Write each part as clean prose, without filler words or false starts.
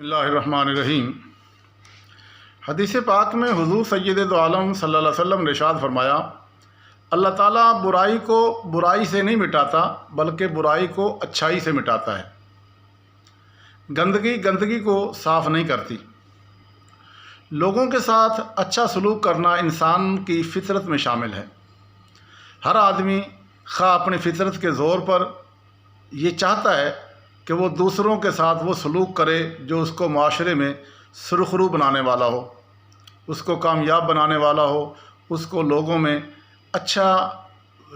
بسم اللہ الرحمن الرحیم۔ حدیث پاک میں حضور سید دو عالم صلی اللہ علیہ وسلم نے ارشاد فرمایا، اللہ تعالیٰ برائی کو برائی سے نہیں مٹاتا بلکہ برائی کو اچھائی سے مٹاتا ہے۔ گندگی گندگی کو صاف نہیں کرتی۔ لوگوں کے ساتھ اچھا سلوک کرنا انسان کی فطرت میں شامل ہے۔ ہر آدمی خواہ اپنی فطرت کے زور پر یہ چاہتا ہے کہ وہ دوسروں کے ساتھ وہ سلوک کرے جو اس کو معاشرے میں سرخرو بنانے والا ہو، اس کو کامیاب بنانے والا ہو، اس کو لوگوں میں اچھا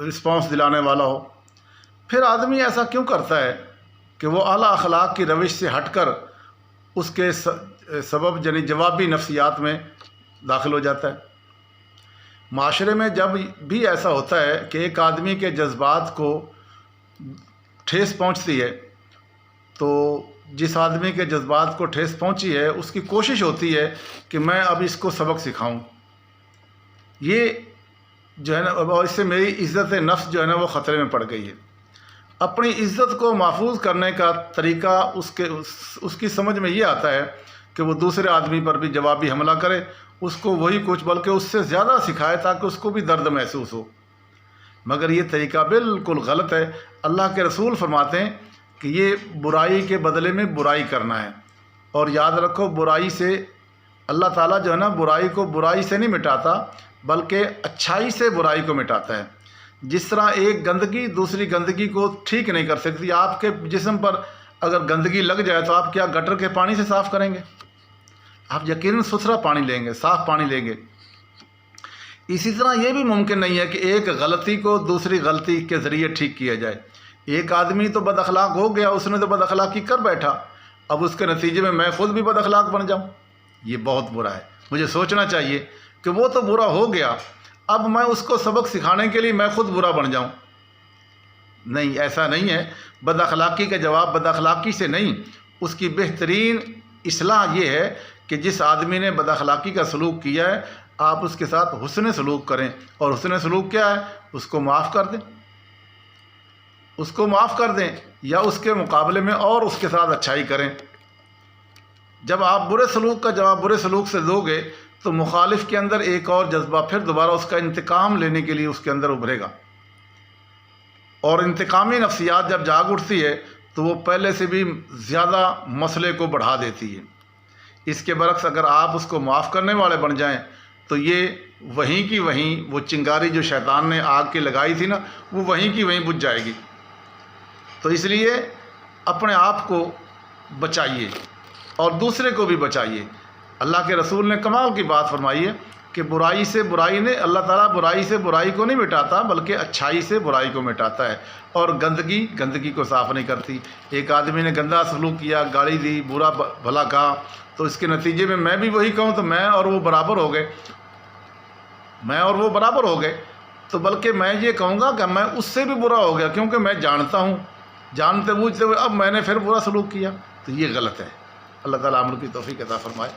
رسپانس دلانے والا ہو۔ پھر آدمی ایسا کیوں کرتا ہے کہ وہ اعلیٰ اخلاق کی روش سے ہٹ کر اس کے سبب یعنی جوابی نفسیات میں داخل ہو جاتا ہے۔ معاشرے میں جب بھی ایسا ہوتا ہے کہ ایک آدمی کے جذبات کو ٹھیس پہنچتی ہے تو جس آدمی کے جذبات کو ٹھیس پہنچی ہے اس کی کوشش ہوتی ہے کہ میں اب اس کو سبق سکھاؤں، یہ جو ہے نا، اور اس سے میری عزت نفس جو ہے نا وہ خطرے میں پڑ گئی ہے۔ اپنی عزت کو محفوظ کرنے کا طریقہ اس کی سمجھ میں یہ آتا ہے کہ وہ دوسرے آدمی پر بھی جوابی حملہ کرے، اس کو وہی کچھ بلکہ اس سے زیادہ سکھائے تاکہ اس کو بھی درد محسوس ہو۔ مگر یہ طریقہ بالکل غلط ہے۔ اللہ کے رسول فرماتے ہیں کہ یہ برائی کے بدلے میں برائی کرنا ہے، اور یاد رکھو برائی سے اللہ تعالیٰ جو ہے نا برائی کو برائی سے نہیں مٹاتا بلکہ اچھائی سے برائی کو مٹاتا ہے۔ جس طرح ایک گندگی دوسری گندگی کو ٹھیک نہیں کر سکتی، آپ کے جسم پر اگر گندگی لگ جائے تو آپ کیا گٹر کے پانی سے صاف کریں گے؟ آپ یقیناً ستھرا پانی لیں گے، صاف پانی لیں گے۔ اسی طرح یہ بھی ممکن نہیں ہے کہ ایک غلطی کو دوسری غلطی کے ذریعے ٹھیک کیا جائے۔ ایک آدمی تو بد اخلاق ہو گیا، اس نے تو بد اخلاقی کر بیٹھا، اب اس کے نتیجے میں خود بھی بد اخلاق بن جاؤں، یہ بہت برا ہے۔ مجھے سوچنا چاہیے کہ وہ تو برا ہو گیا، اب میں اس کو سبق سکھانے کے لیے میں خود برا بن جاؤں۔ نہیں، ایسا نہیں ہے۔ بد اخلاقی کا جواب بد اخلاقی سے نہیں، اس کی بہترین اصلاح یہ ہے کہ جس آدمی نے بد اخلاقی کا سلوک کیا ہے آپ اس کے ساتھ حسن سلوک کریں، اور حسن سلوک کیا ہے؟ اس کو معاف کر دیں، اس کو معاف کر دیں، یا اس کے مقابلے میں اور اس کے ساتھ اچھائی کریں۔ جب آپ برے سلوک کا جواب برے سلوک سے دو گے تو مخالف کے اندر ایک اور جذبہ پھر دوبارہ اس کا انتقام لینے کے لیے اس کے اندر ابھرے گا، اور انتقامی نفسیات جب جاگ اٹھتی ہے تو وہ پہلے سے بھی زیادہ مسئلے کو بڑھا دیتی ہے۔ اس کے برعکس اگر آپ اس کو معاف کرنے والے بن جائیں تو یہ وہیں کی وہیں وہ چنگاری جو شیطان نے آگ کی لگائی تھی نا، وہ وہیں کی وہیں بجھ جائے گی۔ تو اس لیے اپنے آپ کو بچائیے اور دوسرے کو بھی بچائیے۔ اللہ کے رسول نے کمال کی بات فرمائی ہے کہ برائی سے برائی نے اللہ تعالیٰ برائی سے برائی کو نہیں مٹاتا بلکہ اچھائی سے برائی کو مٹاتا ہے، اور گندگی گندگی کو صاف نہیں کرتی۔ ایک آدمی نے گندا سلوک کیا، گالی دی، برا بھلا کہا، تو اس کے نتیجے میں بھی وہی کہوں تو میں اور وہ برابر ہو گئے، تو بلکہ میں یہ کہوں گا کہ میں اس سے بھی برا ہو گیا، کیونکہ میں جانتا ہوں، جانتے بوجھتے ہوئے اب میں نے پھر برا سلوک کیا، تو یہ غلط ہے۔ اللہ تعالیٰ عمل کی توفیق عطا فرمائے۔